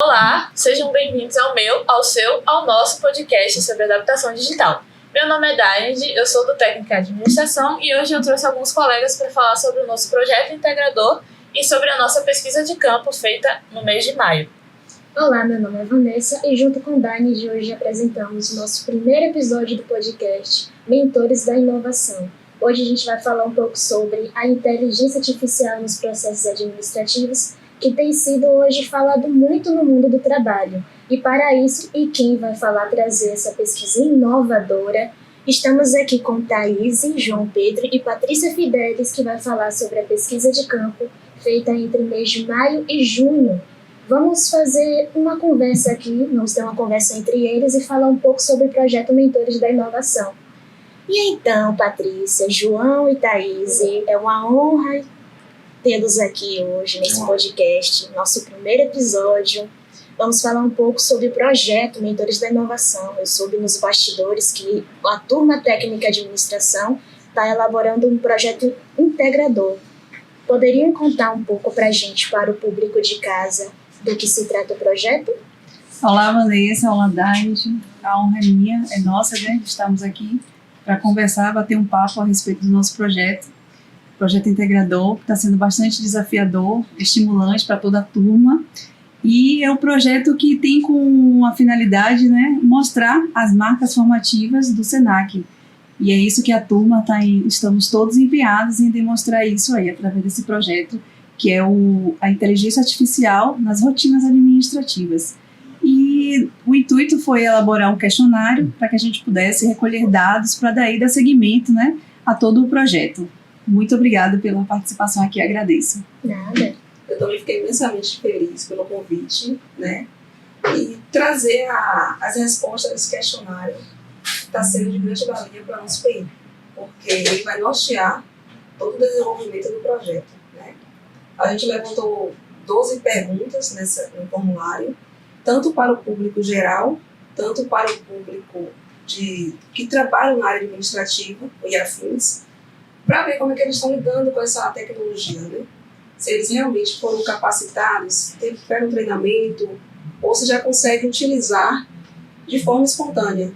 Olá, sejam bem-vindos ao nosso podcast sobre adaptação digital. Meu nome é Daindy, eu sou do Técnico em Administração e hoje eu trouxe alguns colegas para falar sobre o nosso projeto integrador e sobre a nossa pesquisa de campo feita no mês de maio. Olá, meu nome é Vanessa e junto com Daindy hoje apresentamos o nosso primeiro episódio do podcast Mentores da Inovação. Hoje a gente vai falar um pouco sobre a inteligência artificial nos processos administrativos, que tem sido hoje falado muito no mundo do trabalho. E para isso, quem vai trazer essa pesquisa inovadora, estamos aqui com Thaís, João Pedro e Patrícia Fidelis, que vai falar sobre a pesquisa de campo feita entre mês de maio e junho. Vamos fazer uma conversa aqui, vamos ter uma conversa entre eles e falar um pouco sobre o projeto Mentores da Inovação. E então, Patrícia, João e Thaís, é uma honra tê-los aqui hoje nesse podcast, nosso primeiro episódio. Vamos falar um pouco sobre o projeto Mentores da Inovação. Eu soube nos bastidores que a turma técnica de administração está elaborando um projeto integrador. Poderiam contar um pouco para a gente, para o público de casa, do que se trata o projeto? Olá, Vanessa, olá, Daindy. A honra é minha, é nossa, né? Estamos aqui para conversar, bater um papo a respeito do nosso projeto integrador, que está sendo bastante desafiador, estimulante para toda a turma. E é um projeto que tem com a finalidade, né, mostrar as marcas formativas do SENAC. E é isso que a turma estamos todos empenhados em demonstrar isso aí, através desse projeto, que é a inteligência artificial nas rotinas administrativas. E o intuito foi elaborar um questionário para que a gente pudesse recolher dados para daí dar seguimento, né, a todo o projeto. Muito obrigada pela participação aqui, agradeço. Nada. Eu também fiquei imensamente feliz pelo convite, né? E trazer as respostas desse questionário está sendo de grande valia para o nosso PI, porque ele vai nortear todo o desenvolvimento do projeto, né? A gente levantou 12 perguntas no formulário, tanto para o público geral, tanto para o público que trabalha na área administrativa e afins, para ver como é que eles estão lidando com essa tecnologia, né? Se eles realmente foram capacitados, tiveram treinamento, ou se já conseguem utilizar de forma espontânea.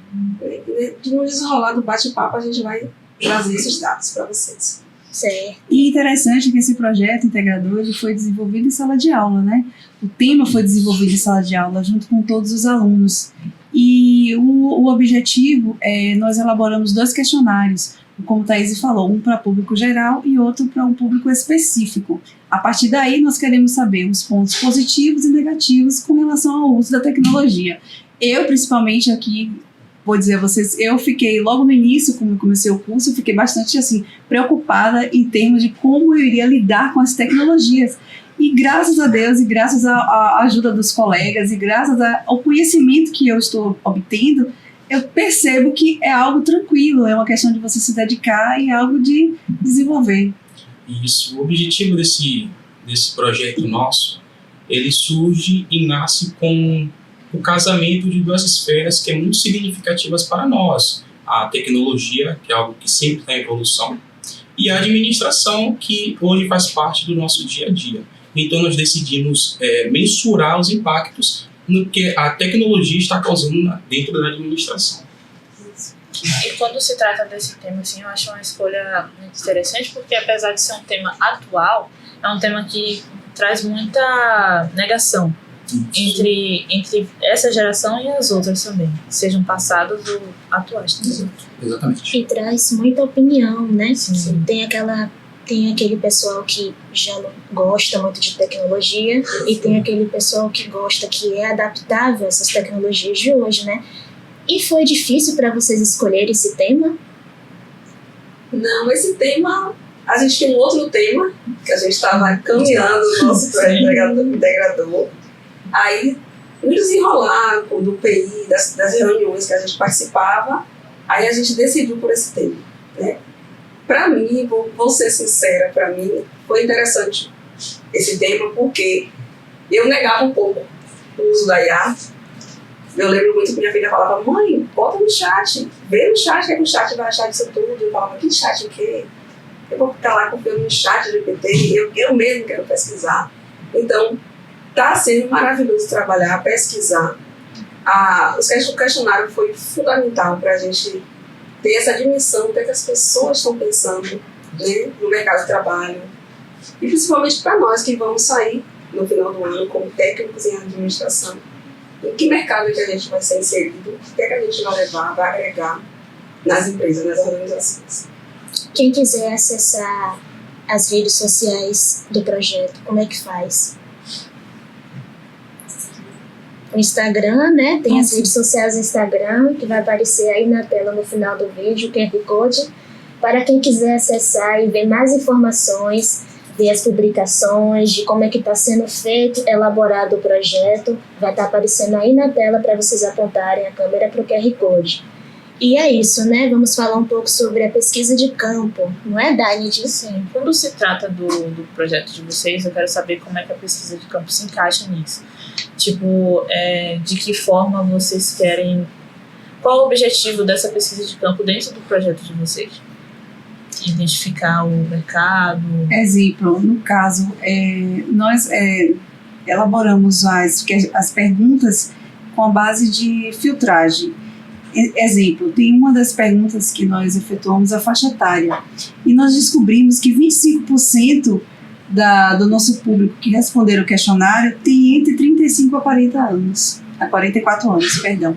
No desenrolar do bate-papo, a gente vai trazer esses dados para vocês. Certo. E interessante que esse projeto integrador ele foi desenvolvido em sala de aula, né? O tema foi desenvolvido em sala de aula, junto com todos os alunos. E o objetivo é, nós elaboramos 2 questionários, como a Thaís falou, um para público geral e outro para um público específico. A partir daí, nós queremos saber os pontos positivos e negativos com relação ao uso da tecnologia. Eu, principalmente aqui, vou dizer a vocês, eu fiquei logo no início, quando comecei o curso, eu fiquei bastante assim, preocupada em termos de como eu iria lidar com as tecnologias. E graças a Deus, e graças à ajuda dos colegas, e graças ao conhecimento que eu estou obtendo, eu percebo que é algo tranquilo, é uma questão de você se dedicar e algo de desenvolver. Isso, o objetivo desse projeto nosso, ele surge e nasce com o casamento de 2 esferas que é muito significativas para nós. A tecnologia, que é algo que sempre está em evolução, e a administração, que hoje faz parte do nosso dia a dia. Então nós decidimos mensurar os impactos no que a tecnologia está causando dentro da administração. E quando se trata desse tema, assim, eu acho uma escolha muito interessante, porque apesar de ser um tema atual, é um tema que traz muita negação entre essa geração e as outras também, sejam passadas ou atuais também. Exatamente. E traz muita opinião, né? Sim. Tem aquele pessoal que já não gosta muito de tecnologia e tem aquele pessoal que gosta, que é adaptável a essas tecnologias de hoje, né? E foi difícil para vocês escolherem esse tema? Não, esse tema, a gente tinha um outro tema, que a gente estava caminhando no nosso projeto integrador. Aí, no desenrolar do PI, das reuniões que a gente participava, aí a gente decidiu por esse tema, né? Para mim, vou ser sincera, para mim foi interessante esse tema porque eu negava um pouco o uso da IA, Eu lembro muito que minha filha falava, mãe, bota no chat, vê no chat, que o chat vai achar disso tudo. Eu falava, que chat o quê? Eu vou ficar lá confiando no chat GPT, eu mesmo quero pesquisar. Então, está sendo maravilhoso trabalhar, pesquisar. O questionário foi fundamental para a gente ter essa dimensão do que as pessoas estão pensando, né, no mercado de trabalho. E principalmente para nós que vamos sair no final do ano como técnicos em administração. Em que mercado que a gente vai ser inserido, o que é que a gente vai levar, vai agregar nas empresas, nas organizações. Quem quiser acessar as redes sociais do projeto, como é que faz? O Instagram, né? Tem as redes sociais do Instagram, que vai aparecer aí na tela no final do vídeo, o QR Code, para quem quiser acessar e ver mais informações, ver as publicações, de como é que está sendo feito, elaborado o projeto, vai estar aparecendo aí na tela para vocês apontarem a câmera para o QR Code. E é isso, né? Vamos falar um pouco sobre a pesquisa de campo, não é, Dani? Sim, quando se trata do projeto de vocês, eu quero saber como é que a pesquisa de campo se encaixa nisso. Tipo, de que forma vocês querem... Qual o objetivo dessa pesquisa de campo dentro do projeto de vocês? Identificar o mercado? Exemplo, no caso, nós elaboramos as perguntas com a base de filtragem. Exemplo, tem uma das perguntas que nós efetuamos a faixa etária e nós descobrimos que 25% do nosso público que responderam o questionário tem entre 35 a 40 anos, a 44 anos, perdão,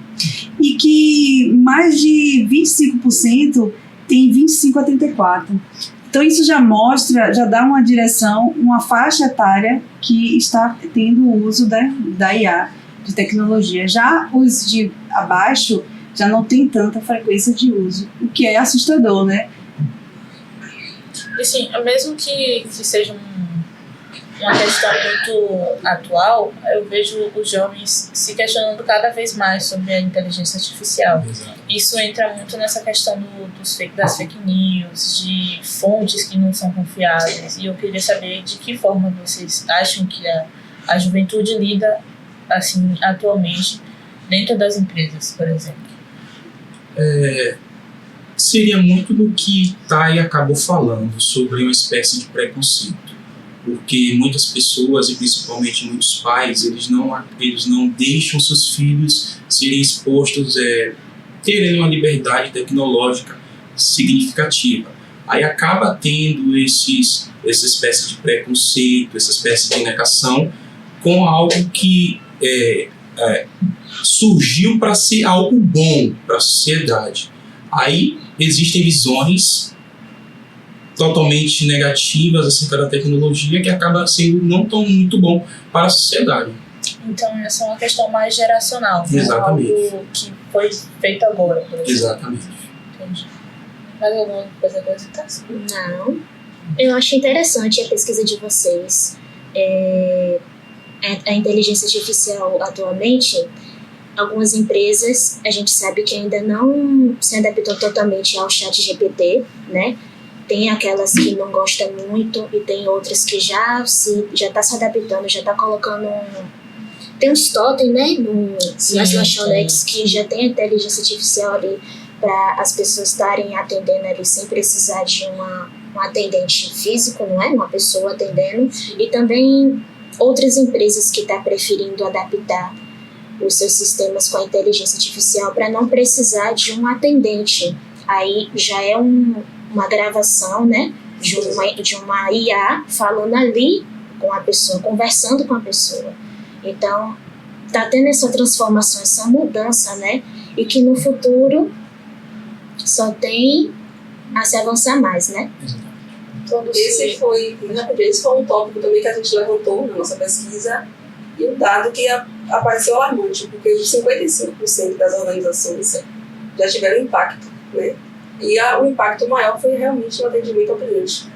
e que mais de 25% tem 25 a 34. Então isso já mostra, já dá uma direção, uma faixa etária que está tendo o uso da IA, de tecnologia. Já os de abaixo já não tem tanta frequência de uso, o que é assustador, né? E sim, mesmo que seja uma questão muito atual, eu vejo os jovens se questionando cada vez mais sobre a inteligência artificial. Exato. Isso entra muito nessa questão das fake news, de fontes que não são confiáveis. E eu queria saber de que forma vocês acham que a juventude lida assim, atualmente dentro das empresas, por exemplo. Seria muito do que Thay acabou falando sobre uma espécie de preconceito, porque muitas pessoas e principalmente muitos pais eles não deixam seus filhos serem expostos, terem uma liberdade tecnológica significativa. Aí acaba tendo essa espécie de preconceito, essa espécie de negação com algo que surgiu para ser algo bom para a sociedade. Aí existem visões totalmente negativas acerca da tecnologia que acaba sendo não tão muito bom para a sociedade. Então essa é uma questão mais geracional. Exatamente. Algo que foi feito agora, por exemplo. Exatamente. Entendi. Mais alguma coisa a acrescentar? Não. Eu acho interessante a pesquisa de vocês. A inteligência artificial atualmente, algumas empresas, a gente sabe que ainda não se adaptou totalmente ao chat GPT, né? Tem aquelas que não gostam muito e tem outras que já está se adaptando, já está colocando... Tem uns totem, né? Nas lanchonetes que já tem a inteligência artificial ali para as pessoas estarem atendendo ali sem precisar de um atendente físico, não é? Uma pessoa atendendo. E também outras empresas que estão preferindo adaptar os seus sistemas com a inteligência artificial para não precisar de um atendente. Aí já é uma gravação, né, de uma IA falando ali com a pessoa, conversando com a pessoa. Então, está tendo essa transformação, essa mudança, né, e que no futuro só tem a se avançar mais, né? Esse foi um tópico também que a gente levantou na nossa pesquisa e um dado que apareceu alarmante, porque os 55% das organizações já tiveram impacto, né? E o impacto maior foi realmente no atendimento ao cliente,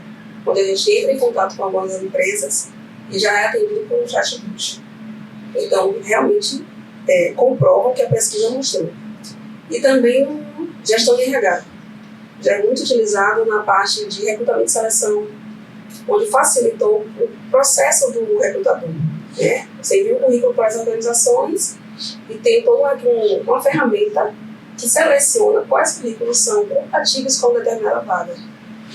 quando a gente entra em contato com algumas empresas e já é atendido por um chatbot. Então, realmente, comprova o que a pesquisa mostrou. E também gestão de RH. Já é muito utilizado na parte de recrutamento e seleção, onde facilitou o processo do recrutador. Você envia o currículo para as organizações E tem toda uma ferramenta que seleciona quais currículos são compatíveis com determinada vaga.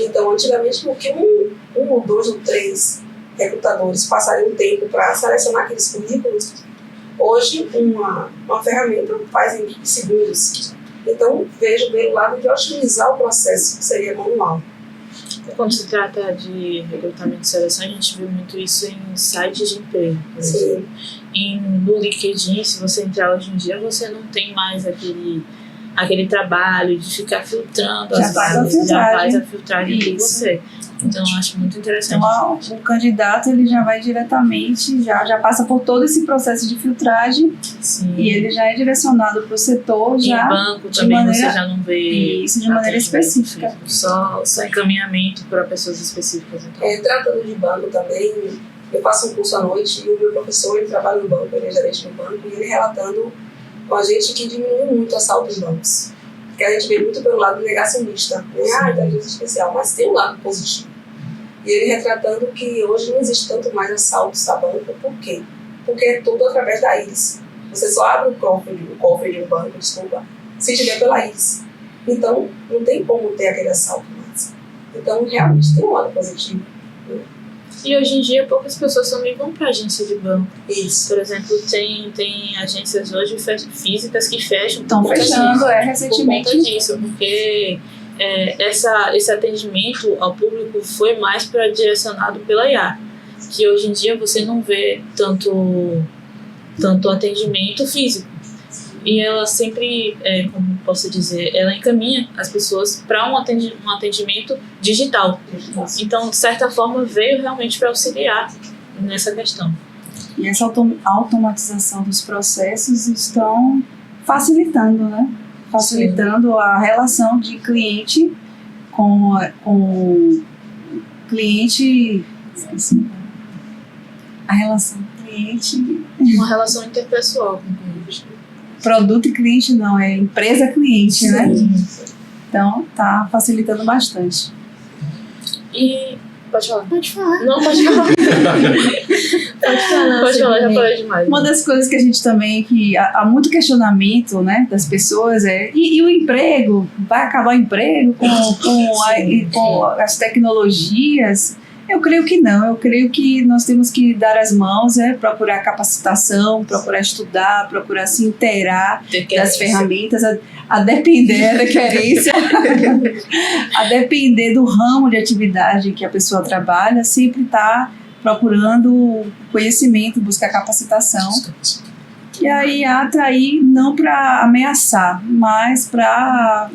Então, antigamente, porque um ou dois ou três recrutadores passariam um tempo para selecionar aqueles currículos, hoje uma ferramenta faz em segundos. Então, vejo pelo lado de otimizar o processo, que seria manual. Quando se trata de recrutamento e seleção, a gente vê muito isso em sites de emprego, por exemplo. No LinkedIn, se você entrar hoje em dia, você não tem mais aquele trabalho de ficar filtrando as vagas, já faz a filtragem de você. Então, eu acho muito interessante. Então, o candidato ele já vai diretamente, já passa por todo esse processo de filtragem. Sim. E ele já é direcionado para o setor. Já em banco também maneira, você já não vê isso de maneira específica. Só encaminhamento para pessoas específicas. Então. Tratando de banco também, eu faço um curso à noite e o meu professor ele trabalha no banco, ele é gerente no banco, e ele relatando com a gente que diminuiu muito o assalto em bancos. Porque a gente vê muito pelo lado negacionista, né? Inteligência artificial, mas tem um lado positivo. E ele retratando que hoje não existe tanto mais assaltos a banco. Por quê? Porque é tudo através da íris. Você só abre o cofre de um banco, se tiver pela íris. Então, não tem como ter aquele assalto mais. Então, realmente tem um lado positivo. Né? E hoje em dia, poucas pessoas também vão para agência de banco. Isso. Por exemplo, tem agências hoje físicas que fecham. Estão fechando, recentemente. Por conta disso, porque esse atendimento ao público foi mais direcionado pela IA. Que hoje em dia você não vê tanto atendimento físico. E ela sempre, como posso dizer, ela encaminha as pessoas para um atendimento digital. Então, de certa forma, veio realmente para auxiliar nessa questão. E essa automatização dos processos estão facilitando, né? Facilitando Sim. a relação de cliente com cliente... Esqueci. A relação cliente... Uma relação interpessoal com o cliente. Produto e cliente não, é empresa-cliente, Sim. né? Então, tá facilitando bastante. E... Pode falar. Pode falar. Não, pode falar. Pode falar, já falei demais. Uma das coisas que a gente também, que há muito questionamento, né, das pessoas e o emprego? Vai acabar o emprego com as tecnologias? Eu creio que não, eu creio que nós temos que dar as mãos, procurar capacitação, procurar estudar, procurar se inteirar das ferramentas, a depender da querência, a depender do ramo de atividade que a pessoa trabalha, sempre está procurando conhecimento, buscar capacitação. E aí atrair não para ameaçar, mas para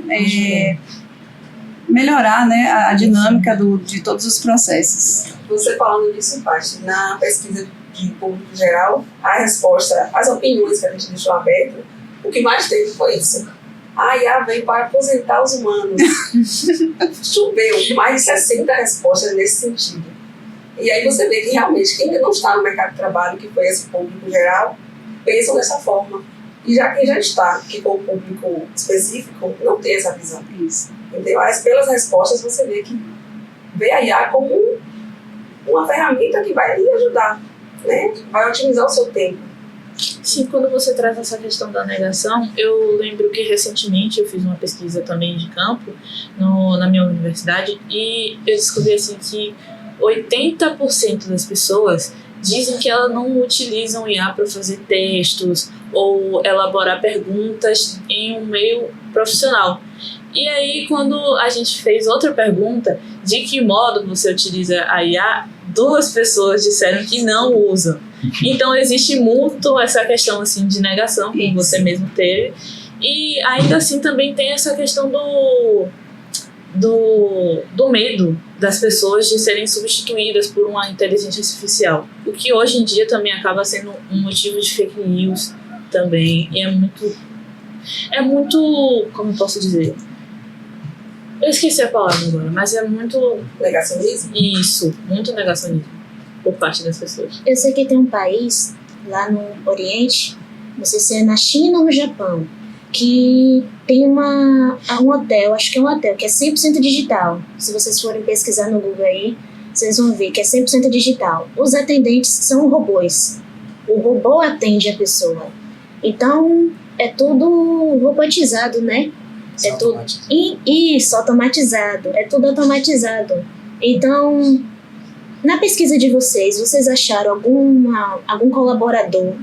melhorar, né, a dinâmica de todos os processos. Você falando disso, Paty, na pesquisa de público geral, a resposta, as opiniões que a gente deixou aberto, o que mais teve foi isso. A IA veio para aposentar os humanos. Choveu mais de 60 respostas nesse sentido. E aí você vê que realmente quem ainda não está no mercado de trabalho, que foi esse público geral, pensam dessa forma. E já quem já está, que for o público específico, não tem essa visão. Isso. Entendeu? Mas pelas respostas você vê que vê a IA como uma ferramenta que vai lhe ajudar, né? Vai otimizar o seu tempo. Sim, quando você traz essa questão da negação, eu lembro que recentemente eu fiz uma pesquisa também de campo na minha universidade e eu descobri assim que 80% das pessoas dizem que elas não utilizam IA para fazer textos ou elaborar perguntas em um meio profissional. E aí, quando a gente fez outra pergunta, de que modo você utiliza a IA, 2 pessoas disseram que não usam. Então, existe muito essa questão assim, de negação, que você mesmo teve. E ainda assim também tem essa questão do medo das pessoas de serem substituídas por uma inteligência artificial. O que hoje em dia também acaba sendo um motivo de fake news também. E é muito, como eu posso dizer? Eu esqueci a palavra agora, mas é muito... Negacionismo? Isso, muito negacionismo por parte das pessoas. Eu sei que tem um país lá no Oriente, não sei se é na China ou no Japão, que tem um hotel, acho que é um hotel, que é 100% digital. Se vocês forem pesquisar no Google aí, vocês vão ver que é 100% digital. Os atendentes são robôs. O robô atende a pessoa. Então, é tudo robotizado, né? É tudo isso, automatizado. É tudo automatizado. Então, na pesquisa de vocês acharam algum colaborador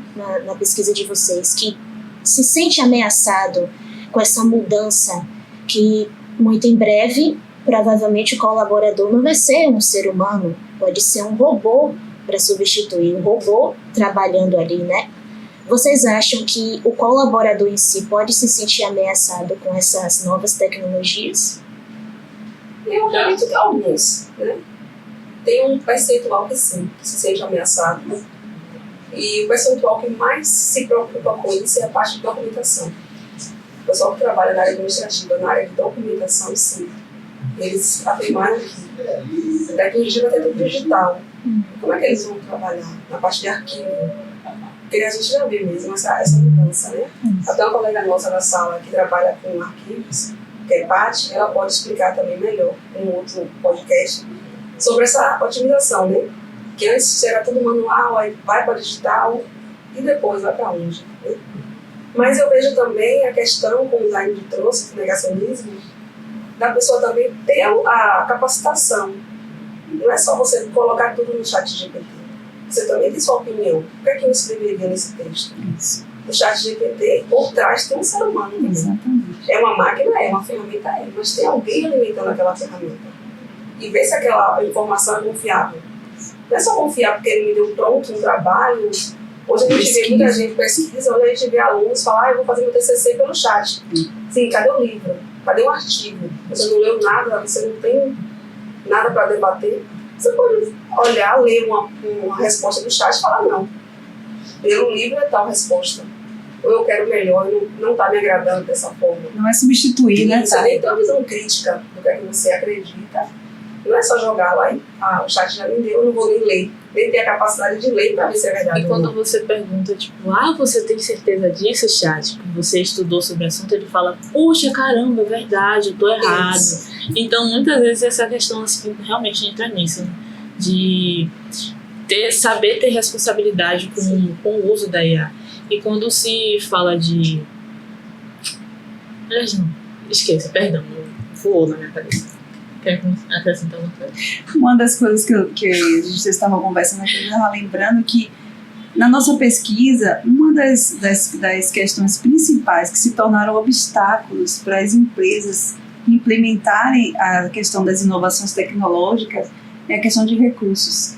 na pesquisa de vocês que se sente ameaçado com essa mudança que muito em breve, provavelmente o colaborador não vai ser um ser humano, pode ser um robô para substituir o robô trabalhando ali, né? Vocês acham que o colaborador em si pode se sentir ameaçado com essas novas tecnologias? Eu acredito que alguns, né? Tem um percentual que sim, que se sente ameaçado. E o percentual que mais se preocupa com isso é a parte de documentação. O pessoal que trabalha na área administrativa, na área de documentação, sim. Eles afirmaram que a tecnologia vai ter tudo digital. Como é que eles vão trabalhar na parte de arquivo? Porque a gente já vê mesmo essa mudança, né? Até uma colega nossa da sala que trabalha com arquivos, que é Paty, ela pode explicar também melhor em um outro podcast sobre essa otimização, né? Que antes era tudo manual, aí vai para digital e depois vai para onde, né? Mas eu vejo também a questão, como o Daine trouxe, o negacionismo, da pessoa também ter a capacitação. Não é só você colocar tudo no chat GPT. Você também tem sua opinião. O que é que eu escreveria nesse texto? Isso. O chat GPT, por trás, tem um ser humano também. Exatamente. É uma máquina, é uma ferramenta, mas tem alguém alimentando aquela ferramenta. E ver se aquela informação é confiável. Não é só confiar porque ele me deu pronto um trabalho. Hoje a gente vê muita gente pesquisa, hoje a gente vê alunos falar, eu vou fazer meu TCC pelo chat. Sim, cadê o livro? Cadê o artigo? Você não leu nada, você não tem nada para debater. Você pode olhar, ler uma resposta do chat e falar, não. Pelo livro é tal resposta. Ou eu quero melhor, não está me agradando dessa forma. Não é substituir, né? Você nem tem uma visão crítica do que é que você acredita. Não é só jogar lá e o chat já me deu, eu não vou nem ler. Nem ter a capacidade de ler para ver se é verdade. E quando você pergunta, tipo, você tem certeza disso, chat? Porque você estudou sobre o assunto, ele fala, puxa, caramba, é verdade, eu tô errado. Isso. Então, muitas vezes, essa questão assim, realmente entra nisso, né? De saber ter responsabilidade com o uso da IA. E quando se fala de... Não, esqueça, perdão, voou na minha cabeça. Quer acrescentar uma coisa? Uma das coisas que a gente estava conversando aqui, eu estava lembrando que na nossa pesquisa, uma das questões principais que se tornaram obstáculos para as empresas implementarem a questão das inovações tecnológicas é a questão de recursos.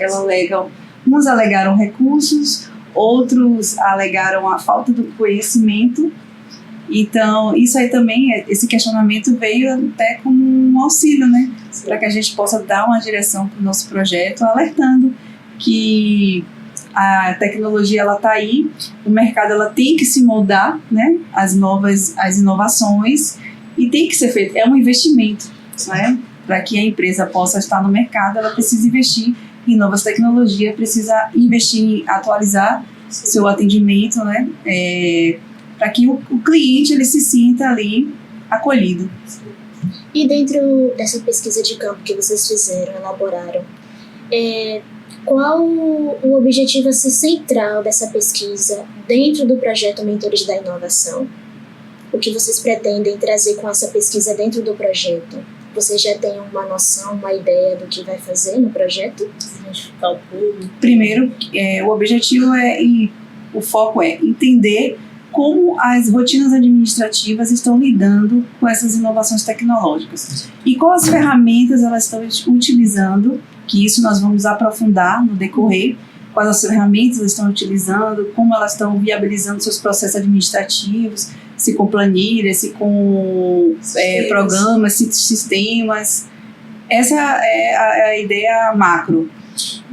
Uns alegaram recursos, outros alegaram a falta do conhecimento. Então, isso aí também, esse questionamento veio até como um auxílio, né? Para que a gente possa dar uma direção para o nosso projeto, alertando que a tecnologia ela está aí, o mercado ela tem que se moldar, né? As inovações, e tem que ser feito, é um investimento, né? Para que a empresa possa estar no mercado, ela precisa investir em novas tecnologias, precisa investir em atualizar seu atendimento, né? Para que o cliente ele se sinta ali acolhido. E dentro dessa pesquisa de campo que vocês fizeram, elaboraram, qual o objetivo assim, central dessa pesquisa dentro do projeto Mentores da Inovação? O que vocês pretendem trazer com essa pesquisa dentro do projeto? Vocês já têm uma noção, uma ideia do que vai fazer no projeto? Primeiro, o objetivo o foco é entender como as rotinas administrativas estão lidando com essas inovações tecnológicas e quais ferramentas elas estão utilizando, que isso nós vamos aprofundar no decorrer, quais as ferramentas elas estão utilizando, como elas estão viabilizando seus processos administrativos, se com planilhas, se com programas, se sistemas. Essa é a ideia macro.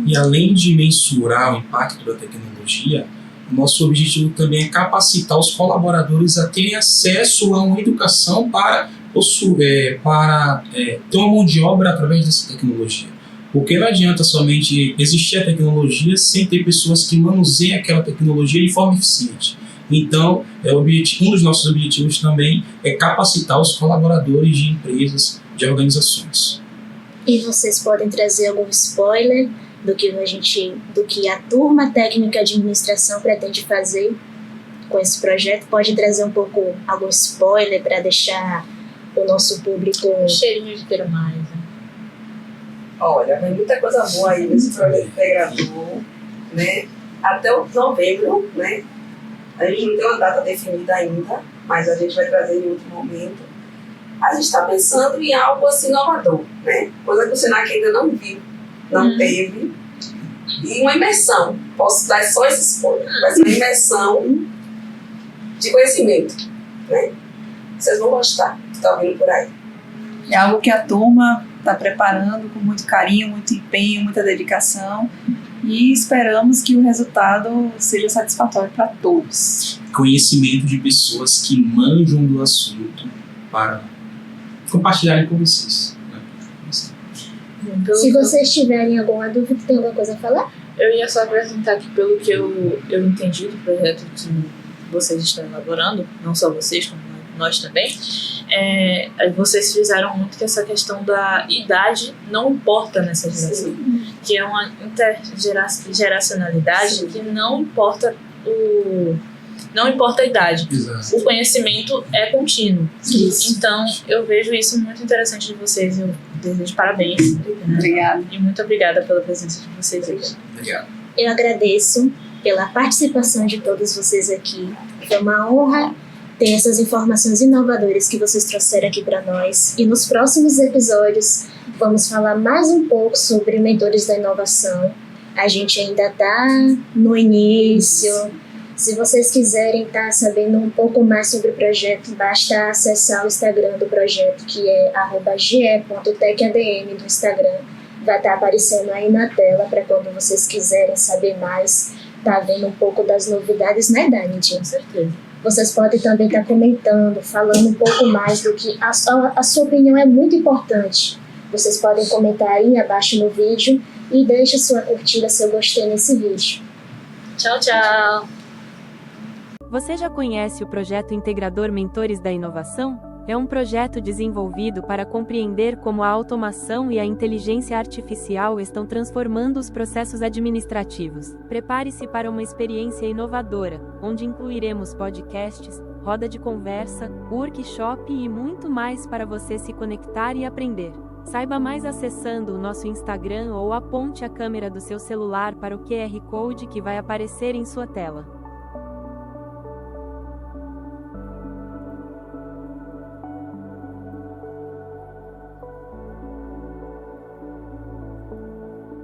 E além de mensurar o impacto da tecnologia, o nosso objetivo também é capacitar os colaboradores a terem acesso a uma educação para ter uma mão de obra através dessa tecnologia. Porque não adianta somente existir a tecnologia sem ter pessoas que manuseiem aquela tecnologia de forma eficiente. Então, um dos nossos objetivos também é capacitar os colaboradores de empresas, de organizações. E vocês podem trazer algum spoiler do que a turma técnica de administração pretende fazer com esse projeto? Pode trazer um pouco, algum spoiler para deixar o nosso público... Um cheirinho de quero mais. Né? Olha, vem muita coisa boa aí nesse projeto integrador, né? Até o novembro, né? A gente não tem uma data definida ainda, mas a gente vai trazer em outro momento. A gente está pensando em algo assim inovador, né? Coisa que o Senac ainda não viu, não teve. E uma imersão. Posso dar só esse spoiler. Vai ser uma imersão de conhecimento, né? Vocês vão gostar, que está vindo por aí. É algo que a turma está preparando com muito carinho, muito empenho, muita dedicação e esperamos que o resultado seja satisfatório para todos. Conhecimento de pessoas que manjam do assunto para compartilharem com vocês. Se vocês tiverem alguma dúvida, tem alguma coisa a falar? Eu ia só apresentar que pelo que eu entendi do projeto que vocês estão elaborando, não só vocês, como nós também, vocês fizeram muito que essa questão da idade não importa nessa geração. Que é uma intergeracionalidade que não importa a idade. Exato. O conhecimento é contínuo. Isso. Então, eu vejo isso muito interessante de vocês. Eu desejo parabéns. Né? Obrigada. E muito obrigada pela presença de vocês aqui. Obrigado. Eu agradeço pela participação de todos vocês aqui. Foi uma honra ter essas informações inovadoras que vocês trouxeram aqui para nós. E nos próximos episódios vamos falar mais um pouco sobre mentores da inovação. A gente ainda está no início. Se vocês quiserem estar sabendo um pouco mais sobre o projeto, basta acessar o Instagram do projeto, que é @ge.techadm do Instagram. Vai estar aparecendo aí na tela para quando vocês quiserem saber mais, tá vendo um pouco das novidades, né, Dani? Com certeza. Vocês podem também estar comentando, falando um pouco mais do que a sua opinião é muito importante. Vocês podem comentar aí abaixo no vídeo e deixe sua curtida, seu gostei nesse vídeo. Tchau, tchau. Você já conhece o projeto integrador Mentores da Inovação? É um projeto desenvolvido para compreender como a automação e a inteligência artificial estão transformando os processos administrativos. Prepare-se para uma experiência inovadora, onde incluiremos podcasts, roda de conversa, workshop e muito mais para você se conectar e aprender. Saiba mais acessando o nosso Instagram ou aponte a câmera do seu celular para o QR Code que vai aparecer em sua tela.